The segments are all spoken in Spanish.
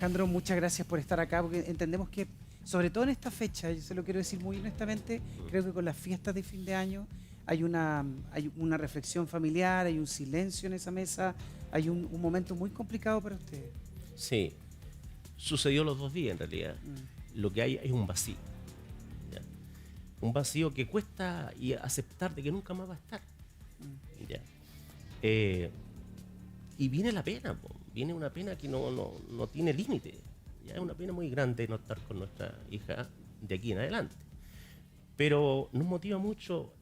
Alejandro, muchas gracias por estar acá, porque entendemos que, sobre todo en esta fecha, yo se lo quiero decir muy honestamente, creo que con las fiestas de fin de año hay una reflexión familiar, hay un silencio en esa mesa, hay un momento muy complicado para ustedes. Sí, sucedió los 2 días en realidad. Lo que hay es un vacío. ¿Ya? Un vacío que cuesta y aceptar de que nunca más va a estar. ¿Ya? Y viene la pena, po. Viene una pena que no tiene límite. Ya es una pena muy grande no estar con nuestra hija de aquí en adelante. Pero nos motiva mucho,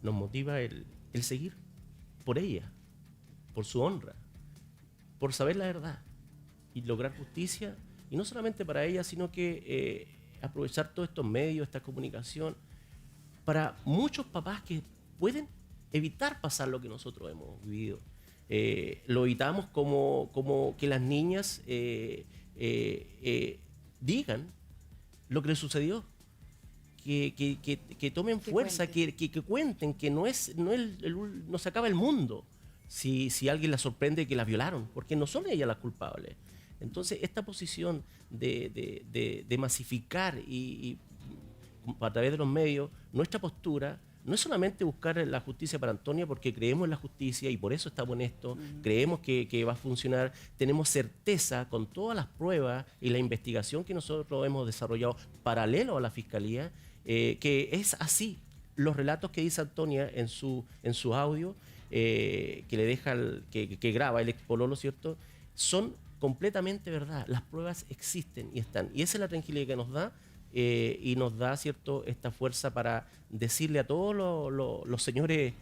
nos motiva el seguir por ella, por su honra, por saber la verdad y lograr justicia, y no solamente para ella, sino que aprovechar todos estos medios, esta comunicación, para muchos papás que pueden evitar pasar lo que nosotros hemos vivido. Lo evitamos como que las niñas digan lo que les sucedió, que tomen fuerza, que cuenten, que no se acaba el mundo si alguien la sorprende que la violaron, porque no son ellas las culpables. Entonces, esta posición de masificar y a través de los medios, nuestra postura no es solamente buscar la justicia para Antonia, porque creemos en la justicia y por eso estamos en esto, creemos que va a funcionar, tenemos certeza con todas las pruebas y la investigación que nosotros hemos desarrollado paralelo a la Fiscalía, que es así. Los relatos que dice Antonia en su audio, que le deja, que graba el ex pololo, ¿cierto?, son completamente verdad. Las pruebas existen y están. Y esa es la tranquilidad que nos da, y nos da, ¿cierto?, esta fuerza para decirle a todos los señores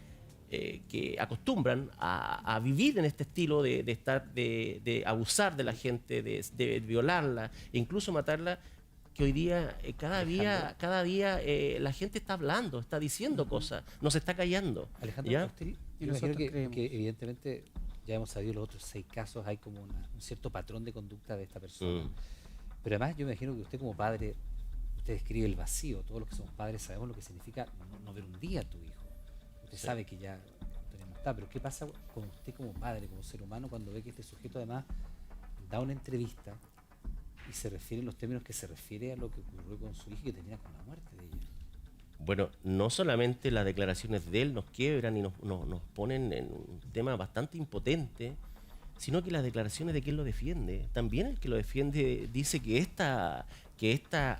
que acostumbran a vivir en este estilo de abusar de la gente, de violarla e incluso matarla, que hoy día, cada día la gente está hablando, está diciendo cosas, no se está callando. Alejandro, ¿Ya? usted, Y yo imagino nosotros creemos. que evidentemente ya hemos sabido los otros 6 casos, hay como un cierto patrón de conducta de esta persona. Pero además yo me imagino que usted como padre, usted describe el vacío, todos los que somos padres sabemos lo que significa no ver un día a tu hijo. Usted Sí. sabe que ya Antonio no está, pero ¿qué pasa con usted como padre, como ser humano, cuando ve que este sujeto además da una entrevista y se refiere en los términos que se refiere a lo que ocurrió con su hija y que termina con la muerte de ella? Bueno, no solamente las declaraciones de él nos quiebran y nos ponen en un tema bastante impotente, sino que las declaraciones de quien lo defiende. También el que lo defiende dice que esta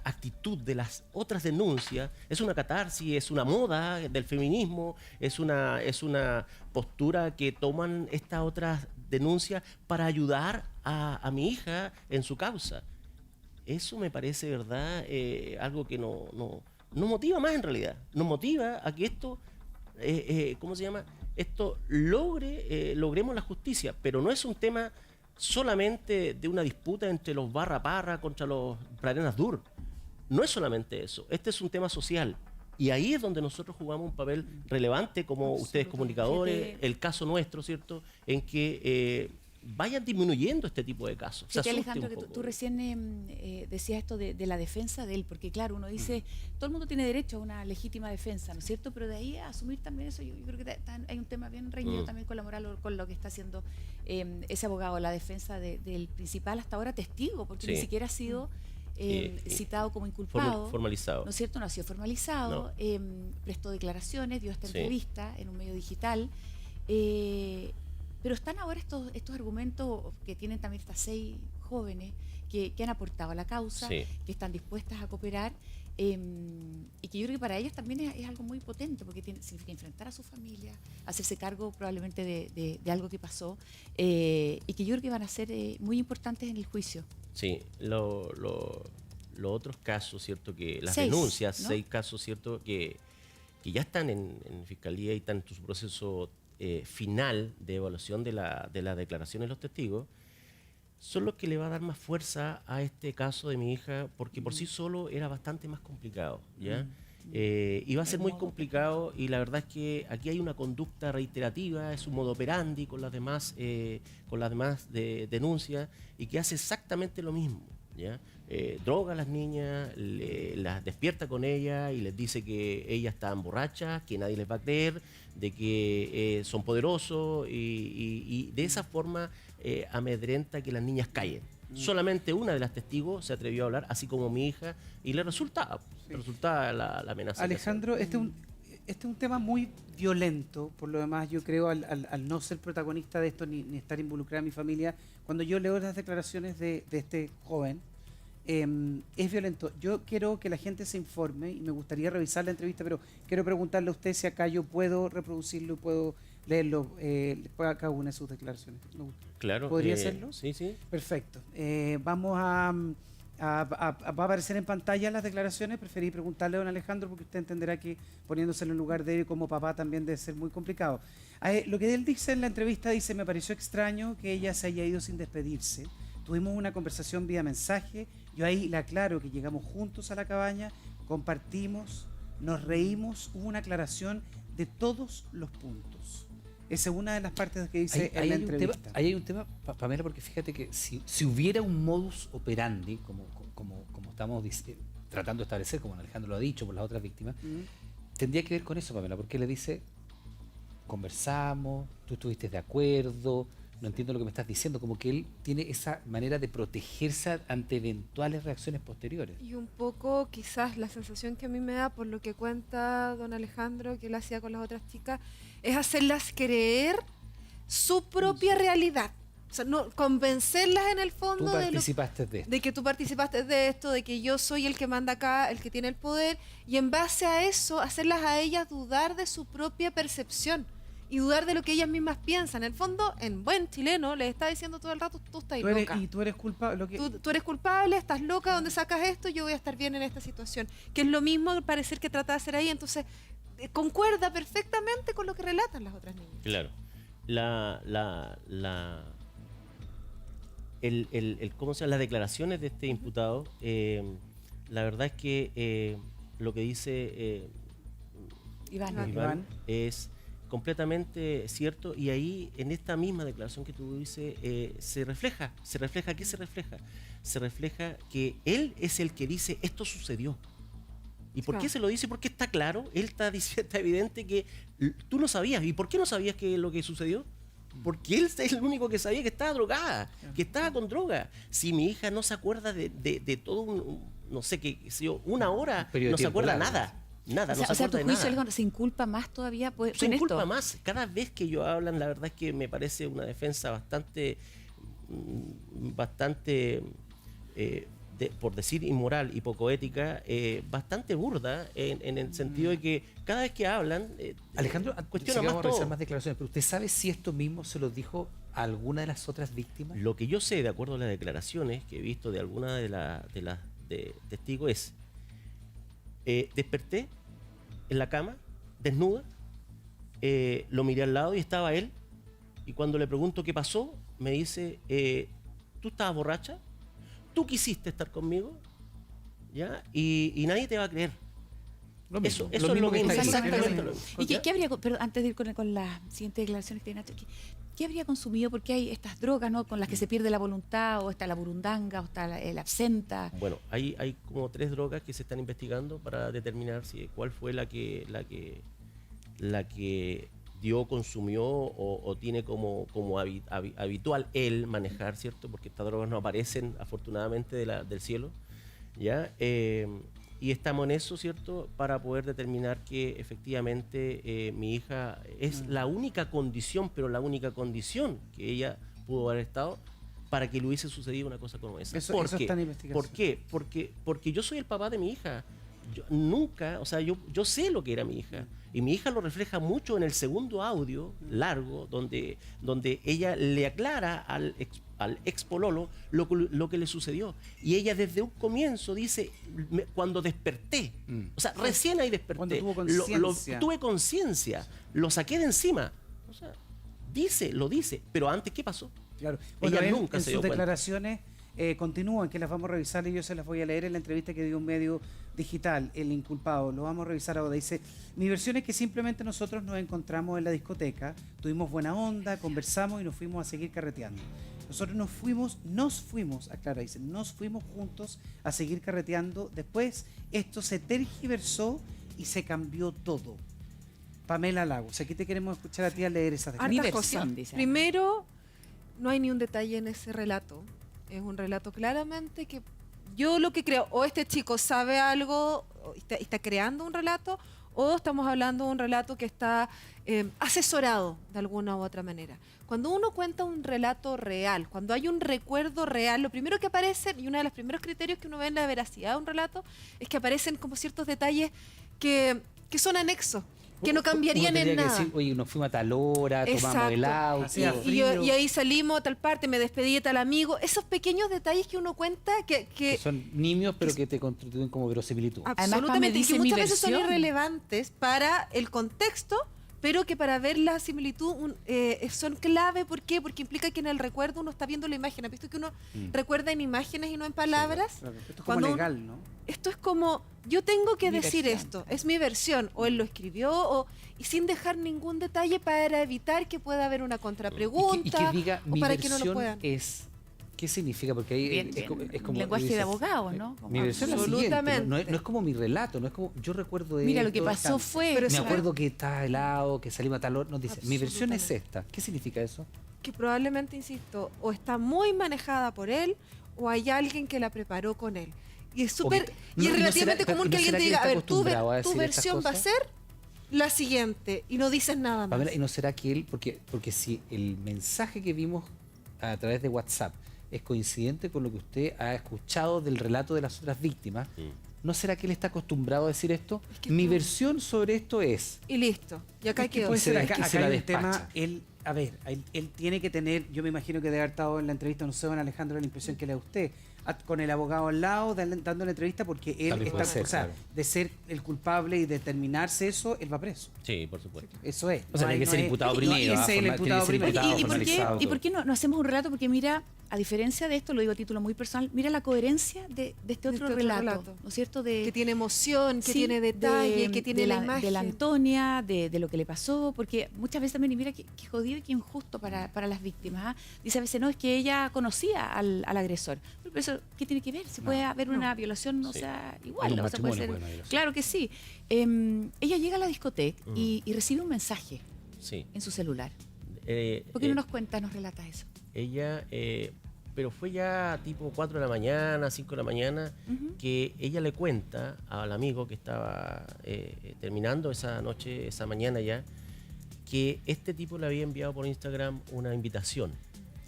actitud de las otras denuncias es una catarsis, es una moda del feminismo, es una postura que toman estas otras denuncias para ayudar a mi hija en su causa. Eso me parece, ¿verdad?, algo que nos motiva más en realidad. Nos motiva a que esto, ¿cómo se llama?, esto logremos la justicia, pero no es un tema solamente de una disputa entre los Barra Parra contra los Pradenas Dur. No es solamente eso. Este es un tema social. Y ahí es donde nosotros jugamos un papel relevante, como ustedes comunicadores, el caso nuestro, ¿cierto?, en que vayan disminuyendo este tipo de casos. Sí, Alejandro, que tú recién decías esto de la defensa de él, porque claro, uno dice, todo el mundo tiene derecho a una legítima defensa, ¿no es cierto? Pero de ahí a asumir también eso, yo creo que hay un tema bien reñido también con la moral o con lo que está haciendo ese abogado, la defensa del principal hasta ahora testigo, porque ni siquiera ha sido citado como inculpado. Formalizado. ¿No es cierto? No ha sido formalizado, prestó declaraciones, dio esta entrevista en un medio digital. Pero están ahora estos argumentos que tienen también estas 6 jóvenes que han aportado a la causa, que están dispuestas a cooperar, y que yo creo que para ellas también es algo muy potente, porque significa enfrentar a su familia, hacerse cargo probablemente de algo que pasó, y que yo creo que van a ser muy importantes en el juicio. Sí, los otros casos, ¿cierto?, que las 6, denuncias, ¿no? 6 casos, ¿cierto?, que ya están en fiscalía y están en su proceso final de evaluación de la declaración de los testigos, son los que le va a dar más fuerza a este caso de mi hija, porque por sí solo era bastante más complicado, ¿ya? Y va a ser muy complicado, y la verdad es que aquí hay una conducta reiterativa, es un modo operandi con las demás denuncias, y que hace exactamente lo mismo, ¿ya? Droga a las niñas, las despierta con ellas y les dice que ellas están borrachas, que nadie les va a creer, de que son poderosos, y de esa forma amedrenta que las niñas callen. Solamente una de las testigos se atrevió a hablar, así como mi hija, y le resultaba la amenaza. Alejandro, este es un tema muy violento, por lo demás yo creo al no ser protagonista de esto ni estar involucrada en mi familia, cuando yo leo las declaraciones de este joven, es violento. Yo quiero que la gente se informe y me gustaría revisar la entrevista, pero quiero preguntarle a usted si acá yo puedo reproducirlo y puedo leerlo, cada una de sus declaraciones. Claro. ¿Podría hacerlo? Sí, sí. Perfecto. Vamos va a aparecer en pantalla las declaraciones. Preferí preguntarle a don Alejandro porque usted entenderá que poniéndose en el lugar de él como papá también debe ser muy complicado. Lo que él dice en la entrevista, dice: me pareció extraño que ella se haya ido sin despedirse. Tuvimos una conversación vía mensaje. Yo ahí le aclaro que llegamos juntos a la cabaña, compartimos, nos reímos, hubo una aclaración de todos los puntos. Esa es una de las partes que dice en la entrevista. Ahí hay un tema, Pamela, porque fíjate que si hubiera un modus operandi, como estamos tratando de establecer, como Alejandro lo ha dicho por las otras víctimas, tendría que ver con eso, Pamela, porque le dice: conversamos, tú estuviste de acuerdo, no entiendo lo que me estás diciendo, como que él tiene esa manera de protegerse ante eventuales reacciones posteriores. Y un poco quizás la sensación que a mí me da por lo que cuenta don Alejandro, que él hacía con las otras chicas, es hacerlas creer su propia realidad. O sea, no, convencerlas en el fondo Tú participaste de esto. de que tú participaste de esto, de que yo soy el que manda acá, el que tiene el poder, y en base a eso hacerlas a ellas dudar de su propia percepción y dudar de lo que ellas mismas piensan. En el fondo, en buen chileno, les está diciendo todo el rato: tú estás loca. Y tú eres culpable. Tú eres culpable, estás loca, ¿dónde sacas esto? Yo voy a estar bien en esta situación. Que es lo mismo al parecer que trata de hacer ahí. Entonces, concuerda perfectamente con lo que relatan las otras niñas. Claro. ¿Cómo se llama? Las declaraciones de este imputado, la verdad es que lo que dice Iván es completamente cierto, y ahí en esta misma declaración que tú dices se refleja. ¿Qué se refleja? Se refleja que él es el que dice: esto sucedió. ¿Y por qué se lo dice? Porque está claro, él está diciendo, está evidente que tú no sabías. ¿Y por qué no sabías que lo que sucedió? Porque él es el único que sabía que estaba drogada, que estaba con droga. Si mi hija no se acuerda de todo no sé qué sé yo, una hora, no se acuerda nada. Nada, o sea, tu juicio se inculpa más todavía se inculpa más. Cada vez que ellos hablan, la verdad es que me parece una defensa bastante por decir inmoral y poco ética, bastante burda, en el sentido de que cada vez que hablan Alejandro, cuestiona más vamos a revisar todo. más declaraciones, pero ¿usted sabe si esto mismo se lo dijo a alguna de las otras víctimas? Lo que yo sé, de acuerdo a las declaraciones que he visto de alguna de las testigos, es: desperté en la cama, desnuda, lo miré al lado y estaba él, y cuando le pregunto qué pasó, me dice: ¿tú estabas borracha? ¿Tú quisiste estar conmigo? ¿Ya? Y nadie te va a creer. Eso es lo mismo. Exactamente. ¿Y qué habría, pero antes de ir con las siguientes declaraciones que tiene Nacho, ¿qué habría consumido? Porque hay estas drogas, ¿no?, con las que se pierde la voluntad, o está la burundanga, o está el absenta. Bueno, hay como 3 drogas que se están investigando para determinar cuál fue la que dio, consumió o tiene como habitual él manejar, ¿cierto? Porque estas drogas no aparecen afortunadamente del cielo, ¿ya? Y estamos en eso, ¿cierto? Para poder determinar que efectivamente mi hija es la única condición, pero la única condición que ella pudo haber estado para que le hubiese sucedido una cosa como esa. Eso está en investigación. ¿Por qué? Porque yo soy el papá de mi hija. Yo nunca, o sea, yo sé lo que era mi hija. Y mi hija lo refleja mucho en el segundo audio largo, donde ella le aclara al ex pololo lo que le sucedió. Y ella desde un comienzo dice: cuando desperté, o sea, recién ahí desperté, Cuando tuvo conciencia. tuve conciencia, lo saqué de encima. O sea, lo dice, pero antes, ¿qué pasó? Claro. Ella Bueno, nunca en se sus dio cuenta. declaraciones continúan, que las vamos a revisar y yo se las voy a leer en la entrevista que dio un medio digital, el inculpado. Lo vamos a revisar ahora. Dice: mi versión es que simplemente nosotros nos encontramos en la discoteca, tuvimos buena onda, conversamos y nos fuimos a seguir carreteando. Nosotros nos fuimos, aclara, dice, nos fuimos juntos a seguir carreteando. Después esto se tergiversó y se cambió todo. Pamela Lagos, aquí te queremos escuchar a ti a leer esas declaraciones. Hartas versión, cosas. dice. Primero, no hay ni un detalle en ese relato. Es un relato claramente que yo lo que creo, o este chico sabe algo, o está creando un relato, o estamos hablando de un relato que está asesorado de alguna u otra manera. Cuando uno cuenta un relato real, cuando hay un recuerdo real, lo primero que aparece, y uno de los primeros criterios que uno ve en la veracidad de un relato, es que aparecen como ciertos detalles que son anexos, que no cambiarían Uno en tendría que nada. decir, oye, nos fuimos a tal hora, tomamos Exacto. el auto. Hacía Y frío. ahí salimos a tal parte, me despedí de tal amigo. Esos pequeños detalles que uno cuenta Que son nimios, pero que te constituyen como verosimilitud. absolutamente, y que dice mi muchas veces son versión. irrelevantes para el contexto, pero que para ver la similitud son clave. ¿Por qué? Porque implica que en el recuerdo uno está viendo la imagen. ¿Has visto que uno recuerda en imágenes y no en palabras? Claro, esto es como Cuando legal, ¿no? Esto es como, yo tengo que Mi decir versión. esto, es mi versión, o él lo escribió, y sin dejar ningún detalle para evitar que pueda haber una contrapregunta, Y que diga, o mi para que no lo versión puedan. es... ¿Qué significa? Porque ahí Bien, es, bien. como, es como... Lenguaje de dices, abogado, ¿no? Como Mi versión es la siguiente, absolutamente. no es como mi relato, no es como... Yo recuerdo de Mira, lo que esto, pasó tal. fue... Pero Me eso- acuerdo que estaba helado, que salimos a tal hora. Nos dice, mi versión es Absolutamente. esta. ¿Qué significa eso? Que probablemente, insisto, o está muy manejada por él, o hay alguien que la preparó con él. Y es súper, te- y no- es no relativamente será- común no que alguien será te que diga, está a ver, tu acostumbrado a tu decir estas versión va a cosas? ser la siguiente, y no dices nada más. Pamela, ¿y no será que él, porque si el mensaje que vimos a través de WhatsApp es coincidente con lo que usted ha escuchado del relato de las otras víctimas, ¿no será que él está acostumbrado a decir esto? Es que Mi no. versión sobre esto es... Y listo, y acá Es que quedó. puede ser, Es acá, que acá se la hay un despacha. tema, a ver, él tiene que tener, yo me imagino que debe haber estado en la entrevista, no sé, don Alejandro, la impresión que le da a usted, con el abogado al lado, dando la entrevista, porque él También está, puede ser, o sea, claro. de ser el culpable y determinarse eso, él va preso. Sí, por supuesto. Eso es. O sea, hay- tiene que ser es- imputado y primero, ese es el tiene que imputado ser primero. imputado, Oye, formalizado, ¿y por qué no hacemos un relato? Porque mira, a diferencia de esto, lo digo a título muy personal, mira la coherencia de este otro relato, ¿no es cierto? Que tiene emoción, que Sí, tiene detalle, de- que tiene de la imagen. De la Antonia, de lo que le pasó, porque muchas veces también, y mira qué jodido y qué injusto para las víctimas. ¿Ah? Dice a veces, no, es que ella conocía al agresor. Pero eso, ¿qué tiene que ver? Si puede haber una violación, o Sí. sea, En igual. un O sea, puede matrimonio ser, puede haber una violación. claro que sí. Ella llega a la discoteca y recibe un mensaje Sí. en su celular. Eh, ¿Por qué no eh, nos cuentas, nos relatas eso? Ella, pero fue ya tipo 4 de la mañana, 5 de la mañana, Ujú. que ella le cuenta al amigo que estaba terminando esa noche, esa mañana ya, que este tipo le había enviado por Instagram una invitación.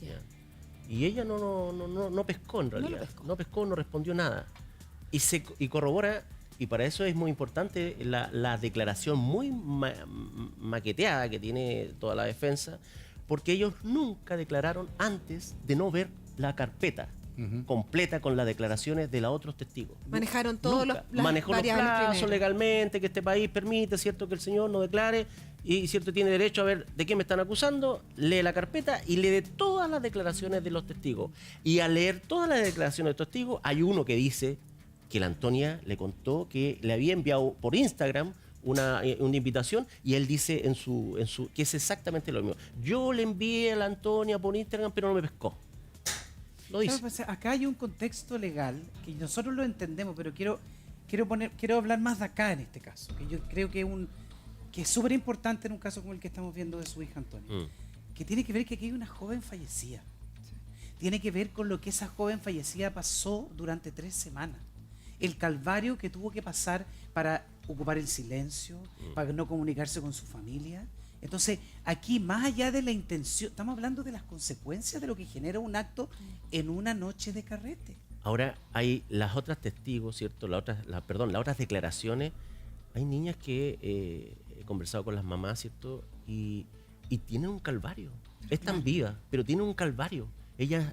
Ya. ¿ya? Y ella no pescó en lo realidad. pescó. No pescó, no respondió nada. Y corrobora, y para eso es muy importante la declaración muy maqueteada que tiene toda la defensa, porque ellos nunca declararon antes de no ver la carpeta completa con las declaraciones de los otros testigos. Manejaron todos Nunca. las Manejó los variables plazos primero. legalmente, que este país permite, cierto, que el señor no declare y cierto tiene derecho a ver de qué me están acusando, lee la carpeta y lee todas las declaraciones de los testigos. Y al leer todas las declaraciones de los testigos, hay uno que dice que la Antonia le contó que le había enviado por Instagram una invitación y él dice en su que es exactamente lo mismo. Yo le envié a la Antonia por Instagram, pero no me pescó. Lo dice. Claro, pues, acá hay un contexto legal que nosotros lo entendemos, pero quiero hablar más de acá en este caso, que yo creo que es súper importante en un caso como el que estamos viendo de su hija Antonia, que tiene que ver que aquí hay una joven fallecida. Tiene que ver con lo que esa joven fallecida pasó durante 3 semanas. El calvario que tuvo que pasar para ocupar el silencio, para no comunicarse con su familia. Entonces, aquí, más allá de la intención, estamos hablando de las consecuencias de lo que genera un acto en una noche de carrete. Ahora hay las otras testigos, ¿cierto? Las otras declaraciones. Hay niñas que he conversado con las mamás, ¿cierto? Y tienen un calvario. Están vivas, pero tienen un calvario. Ellas,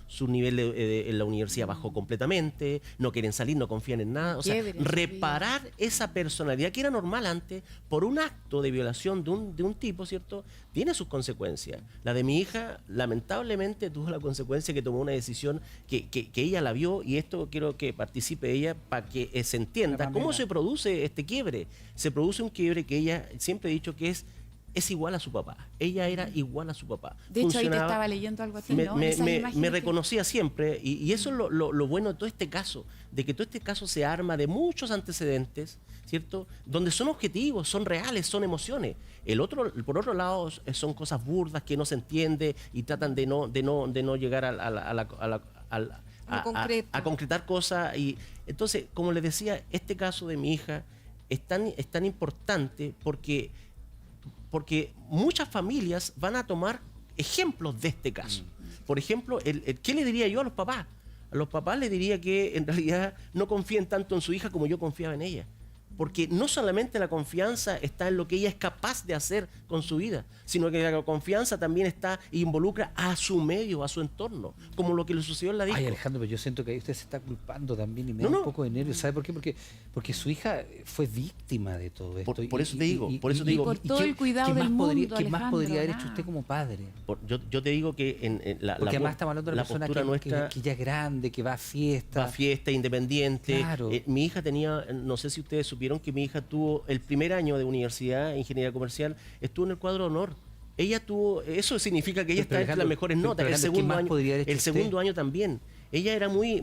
su nivel en la universidad bajó completamente, no quieren salir, no confían en nada. O sea, Quiebre en su reparar esa personalidad que era normal antes por un acto de violación de un tipo, ¿cierto? Tiene sus consecuencias. La de mi hija, lamentablemente, tuvo la consecuencia que tomó una decisión que ella la vio, y esto quiero que participe ella para que se entienda La cómo Pamela. se produce este quiebre. Se produce un quiebre que ella siempre ha dicho que es es igual a su papá. Ella era igual a su papá. De hecho, ahí te Funcionaba- estaba leyendo algo así, me, ¿no? me- Esas me- imágenes me que- reconocía siempre, y eso es lo bueno de todo este caso, de que todo este caso se arma de muchos antecedentes, ¿cierto? Donde son objetivos, son reales, son emociones. Por otro lado, son cosas burdas que no se entiende y tratan de no llegar Lo concreto. a concretar cosas. Y entonces, como les decía, este caso de mi hija es tan importante porque muchas familias van a tomar ejemplos de este caso. Por ejemplo, ¿qué le diría yo a los papás? A los papás les diría que en realidad no confíen tanto en su hija como yo confiaba en ella. Porque no solamente la confianza está en lo que ella es capaz de hacer con su vida, sino que la confianza también está e involucra a su medio, a su entorno, como lo que le sucedió en la disco. Ay, Alejandro, pero yo siento que ahí usted se está culpando también y me No, da no. un poco de nervios. ¿Sabe por qué? Porque su hija fue víctima de todo esto. Por eso te digo, por eso te digo. por todo el cuidado ¿qué del más podría, mundo, ¿qué más Alejandro, podría haber hecho nada. usted como padre? Yo te digo que Porque además estamos hablando de una persona postura nuestra que ya es grande, que va a fiestas. va a fiesta, independiente. Claro. Mi hija tenía, no sé si ustedes supieron que mi hija tuvo el primer año de universidad, ingeniería comercial, estuvo en el cuadro de honor. Ella tuvo, eso significa que ella Pero, está entre las mejores pero, notas. El Alejandro, ¿qué segundo más año, podría haber hecho el usted? segundo año también. Ella era muy,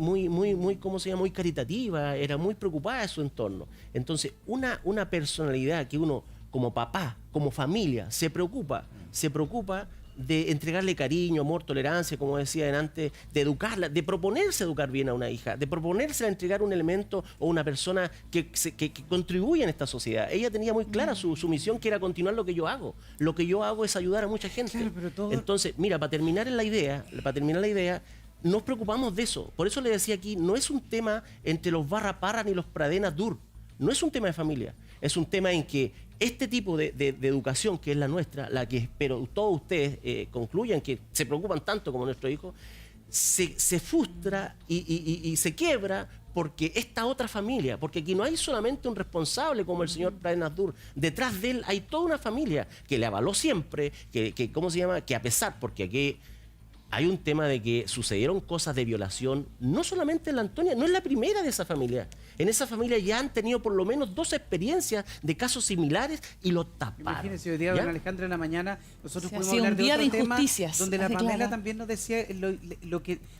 ¿cómo se llama? Muy caritativa, era muy preocupada de su entorno. Entonces, una personalidad que uno, como papá, como familia, se preocupa de entregarle cariño, amor, tolerancia, como decía antes, de educarla, de proponerse educar bien a una hija, de proponerse a entregar un elemento o una persona que contribuya en esta sociedad. Ella tenía muy clara su misión, que era continuar lo que yo hago. Lo que yo hago es ayudar a mucha gente. Claro, pero todo- Entonces, mira, para terminar la idea, nos preocupamos de eso. Por eso le decía aquí, no es un tema entre los Barra Parra ni los Pradenas Dur. No es un tema de familia. Es un tema en que este tipo de educación, que es la nuestra, la que espero todos ustedes concluyan, que se preocupan tanto como nuestro hijo, se frustra y se quiebra porque esta otra familia, porque aquí no hay solamente un responsable como el señor Pradenas Dur, detrás de él hay toda una familia que le avaló siempre, ¿cómo se llama? Que a pesar, porque aquí hay un tema de que sucedieron cosas de violación, no solamente en la Antonia, no es la primera de esa familia. En esa familia ya han tenido por lo menos 2 experiencias de casos similares y lo taparon. Imagínense, hoy día ¿Ya? con Alejandra en la mañana nosotros O sea, pudimos ha sido hablar un de día otro de tema injusticias, donde la así Pamela claro. también nos decía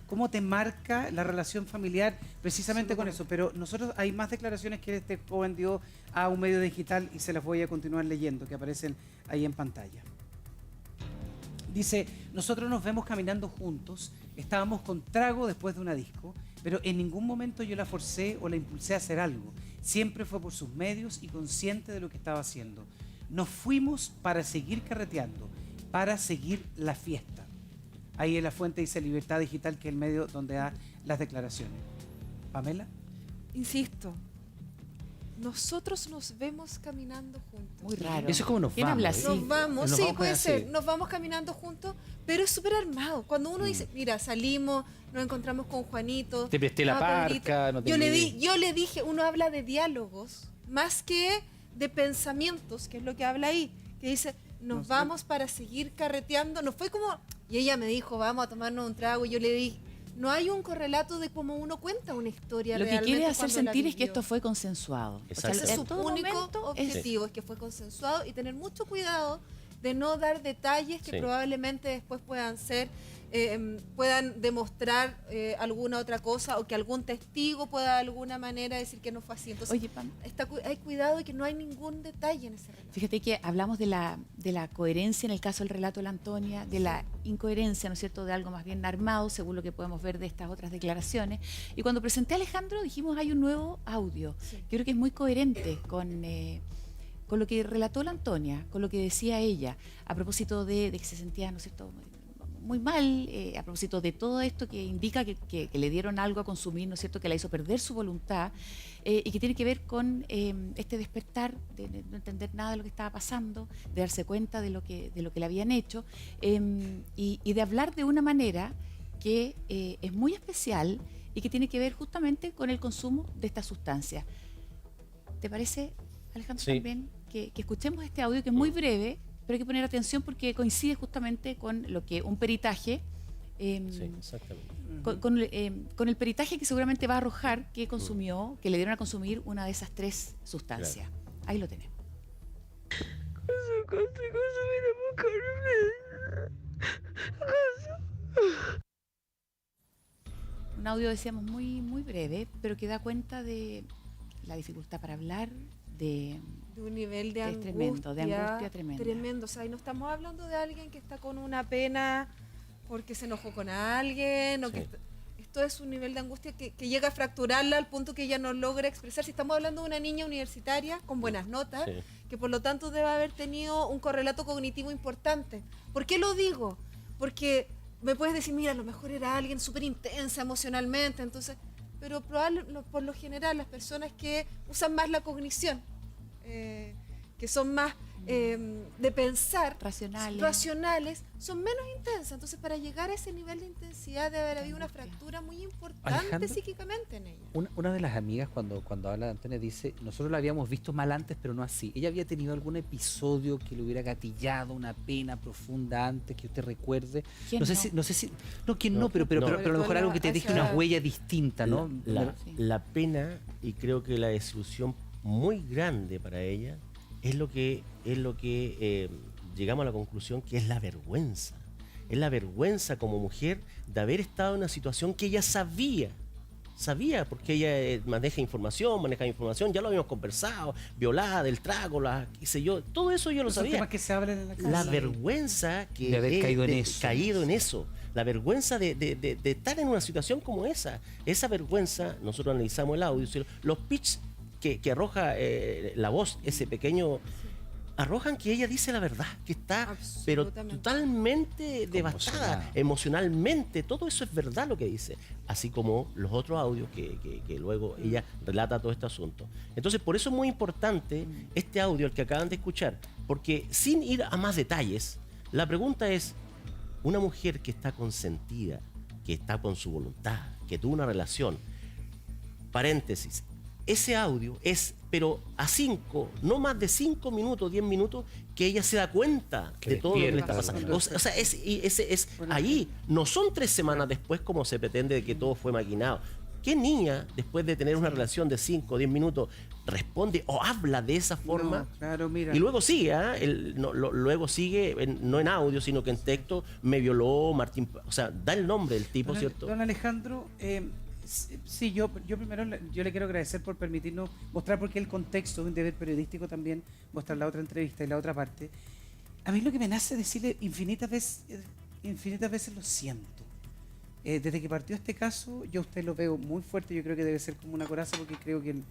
cómo te marca la relación familiar precisamente con eso. Pero nosotros hay más declaraciones que este joven dio a un medio digital y se las voy a continuar leyendo, que aparecen ahí en pantalla. Dice, nosotros nos vemos caminando juntos, estábamos con trago después de una disco, pero en ningún momento yo la forcé o la impulsé a hacer algo. Siempre fue por sus medios y consciente de lo que estaba haciendo. Nos fuimos para seguir carreteando, para seguir la fiesta. Ahí en la fuente dice Libertad Digital, que es el medio donde da las declaraciones. Pamela. Insisto, nosotros nos vemos caminando juntos. Muy raro. Eso es como nos ¿Quién vamos, habla ¿eh? así? Nos vamos, Nos sí, vamos puede así. ser. Nos vamos caminando juntos, pero es súper armado. Cuando uno dice, mira, salimos, nos encontramos con Juanito. Te presté la Pedrito. parca, no te yo olvidé. le dije, uno habla de diálogos más que de pensamientos, que es lo que habla ahí. Que dice, nos vamos para seguir carreteando. No fue como, y ella me dijo, vamos a tomarnos un trago, y yo le dije, no hay un correlato de cómo uno cuenta una historia Lo que realmente quiere hacer cuando la sentir es que vivió. esto fue consensuado. Exacto. Ese es su en todo único momento es- objetivo, es que fue consensuado y tener mucho cuidado de no dar detalles que Sí. probablemente después puedan ser, puedan demostrar alguna otra cosa o que algún testigo pueda de alguna manera decir que no fue así. Entonces, Oye, Pam, hay cuidado de que no hay ningún detalle en ese relato. fíjate que hablamos de la coherencia en el caso del relato de la Antonia, de la incoherencia, ¿no es cierto?, de algo más bien armado, según lo que podemos ver de estas otras declaraciones. Y cuando presenté a Alejandro dijimos hay un nuevo audio. Sí. Yo creo que es muy coherente con lo que relató la Antonia, con lo que decía ella, a propósito de que se sentía, ¿no es cierto?, muy mal, a propósito de todo esto que indica que le dieron algo a consumir, ¿no es cierto?, que la hizo perder su voluntad, y que tiene que ver con este despertar, de no entender nada de lo que estaba pasando, de darse cuenta de lo que le habían hecho, y de hablar de una manera que es muy especial y que tiene que ver justamente con el consumo de estas sustancias. ¿Te parece, Alejandro, Sí. también que escuchemos este audio, que es muy breve, pero hay que poner atención porque coincide justamente con lo que un peritaje, Sí, exactamente. con el peritaje que seguramente va a arrojar que consumió, que le dieron a consumir una de esas 3 sustancias. Ahí lo tenemos. consigo subir a buscar Un audio, decíamos, muy breve, pero que da cuenta de la dificultad para hablar, de un nivel de Es angustia, tremendo, de angustia tremenda. tremendo. O sea, y no estamos hablando de alguien que está con una pena porque se enojó con alguien, o Sí. que esto es un nivel de angustia que llega a fracturarla al punto que ella no logra expresar. Si estamos hablando de una niña universitaria con buenas notas, Sí. que por lo tanto debe haber tenido un correlato cognitivo importante. ¿Por qué lo digo? Porque me puedes decir, mira, a lo mejor era alguien súper intensa emocionalmente, entonces, pero por lo general las personas que usan más la cognición, que son más de pensar, racionales. son menos intensas. Entonces, para llegar a ese nivel de intensidad debe haber habido una fractura muy importante Alejandro, psíquicamente en ella. Una de las amigas cuando habla de Antonia dice, nosotros la habíamos visto mal antes, pero no así. ¿Ella había tenido algún episodio que le hubiera gatillado una pena profunda antes que usted recuerde? ¿Quién No sé no? si, no sé si, no, quién No, no, pero no. a lo mejor algo que te deje una huella distinta, ¿no? La pena, y creo que la desilusión muy grande para ella es lo que llegamos a la conclusión que es la vergüenza. Es la vergüenza como mujer de haber estado en una situación que ella sabía, porque ella maneja información, ya lo habíamos conversado, violada, del trago, qué sé yo, todo eso yo lo Son sabía. temas que se hablan en la casa. La vergüenza que De haber caído en de- eso. caído en eso. La vergüenza de estar en una situación como esa. Esa vergüenza, nosotros analizamos el audio, los pitches que arroja la voz, ese pequeño, arrojan que ella dice la verdad, que está pero Absolutamente. totalmente devastada emocionalmente. Todo eso es verdad lo que dice. Así como los otros audios que luego ella relata todo este asunto. Entonces, por eso es muy importante este audio, el que acaban de escuchar, porque sin ir a más detalles, la pregunta es, una mujer que está consentida, que está con su voluntad, que tuvo una relación, paréntesis, ese audio es, pero no más de 5 minutos, 10 minutos, que ella se da cuenta Que de todo lo que le está despierta, pasando. O sea, es ahí, no son 3 semanas después como se pretende de que todo fue maquinado. ¿Qué niña, después de tener una relación de 5 o 10 minutos, responde o habla de esa forma? No, claro, mira. Y luego sigue, luego sigue, no en audio, sino que en texto, me violó Martín, o sea, da el nombre del tipo, ¿cierto? Don Alejandro, sí, yo primero yo le quiero agradecer por permitirnos mostrar, porque el contexto de un deber periodístico también, mostrar la otra entrevista y la otra parte. A mí lo que me nace decirle infinitas veces lo siento. Desde que partió este caso, yo a usted lo veo muy fuerte, yo creo que debe ser como una coraza, porque creo que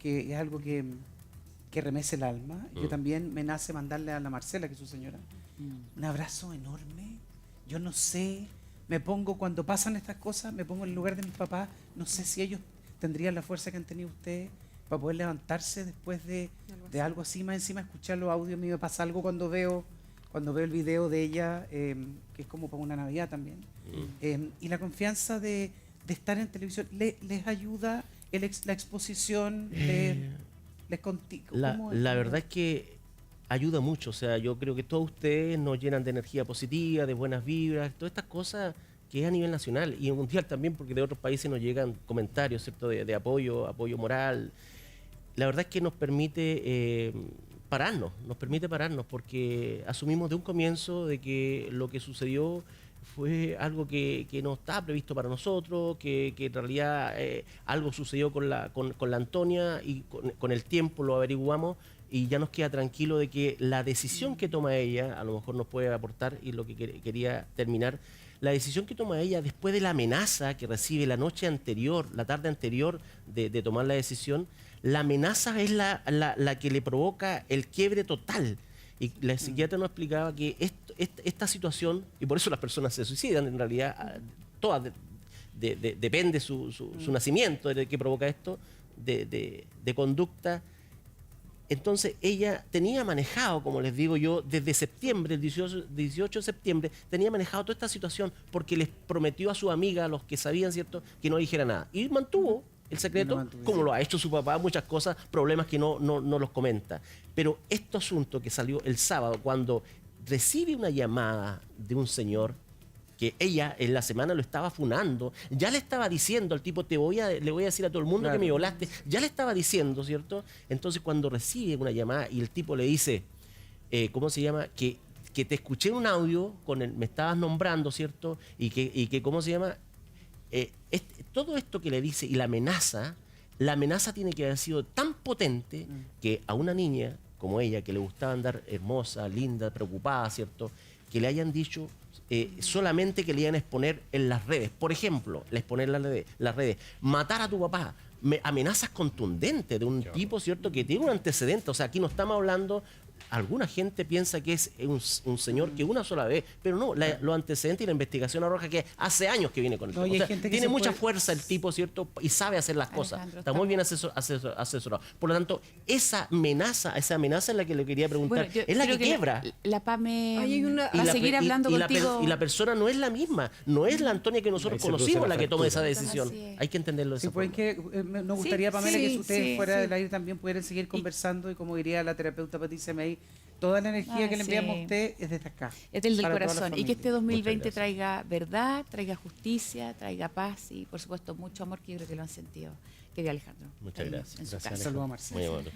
es algo que remece el alma. Yo también me nace mandarle a la Marcela, que es su señora, un abrazo enorme. Yo no sé, cuando pasan estas cosas, me pongo en el lugar de mis papás, no sé si ellos tendrían la fuerza que han tenido ustedes para poder levantarse después de algo así, más encima escuchar los audios. A mí me pasa algo cuando veo el video de ella, que es como para una Navidad también. Y la confianza de estar en televisión, ¿les ayuda la exposición? ¿Les contigo? La verdad es que ayuda mucho. O sea, yo creo que todos ustedes nos llenan de energía positiva, de buenas vibras, todas estas cosas que es a nivel nacional y mundial también, porque de otros países nos llegan comentarios, ¿cierto?, de apoyo moral. La verdad es que nos permite pararnos, porque asumimos de un comienzo de que lo que sucedió fue algo que no estaba previsto para nosotros, que en realidad algo sucedió con la Antonia, y con el tiempo lo averiguamos y ya nos queda tranquilo de que la decisión que toma ella a lo mejor nos puede aportar, y lo que quería terminar, la decisión que toma ella después de la amenaza que recibe la tarde anterior de tomar la decisión. La amenaza es la que le provoca el quiebre total. Y la psiquiatra nos explicaba que esta situación, y por eso las personas se suicidan, en realidad, todas depende su nacimiento, de qué provoca esto, de conducta. Entonces ella tenía manejado, como les digo yo, desde septiembre, el 18 de septiembre, tenía manejado toda esta situación porque les prometió a su amiga, a los que sabían, ¿cierto?, que no dijera nada. Y mantuvo el secreto, como lo ha hecho su papá, muchas cosas, problemas que no los comenta. Pero este asunto que salió el sábado, cuando recibe una llamada de un señor que ella en la semana lo estaba funando, ya le estaba diciendo al tipo, le voy a decir a todo el mundo que me violaste, ya le estaba diciendo, ¿cierto? Entonces cuando recibe una llamada y el tipo le dice, ¿cómo se llama? Que te escuché en un audio, me estabas nombrando, ¿cierto? Y que ¿cómo se llama? Todo esto que le dice y la amenaza tiene que haber sido tan potente que a una niña como ella, que le gustaba andar hermosa, linda, preocupada, ¿cierto? Que le hayan dicho solamente que le iban a exponer en las redes. Por ejemplo, le exponer en las redes, matar a tu papá. Amenazas contundentes de un tipo, ¿cierto? Que tiene un antecedente. O sea, aquí no estamos hablando... Alguna gente piensa que es un señor que una sola vez, pero no, los antecedentes y la investigación arroja que hace años que viene con el No, tema. y hay O sea, gente que tiene se mucha puede- fuerza el tipo, ¿cierto? Y sabe hacer las cosas. Alejandro, Está muy bien asesorado. Por lo tanto, esa amenaza es la que le quería preguntar. Bueno, yo es la creo que quiebra. La Paz me Ahí hay una- va a seguir hablando contigo. Y la persona no es la misma. No es la Antonia que nosotros Ahí se produce conocimos la la que toma esa fractura. decisión. Así es. Hay que entenderlo de Sí, esa pues forma. que nos gustaría, Sí, Pamela, sí, que ustedes sí, fuera sí. del aire también pudieran seguir conversando y como diría la terapeuta Patricia May, toda la energía Ah, que le enviamos sí. a usted es desde acá. Es del para toda la corazón. Y que este familia. 2020 Muchas gracias. traiga verdad, traiga justicia, traiga paz y, por supuesto, mucho amor, que yo creo que lo han sentido. Querido Alejandro. Muchas ahí gracias. En su Gracias, casa. Saludos a Marcelo. Muy amable.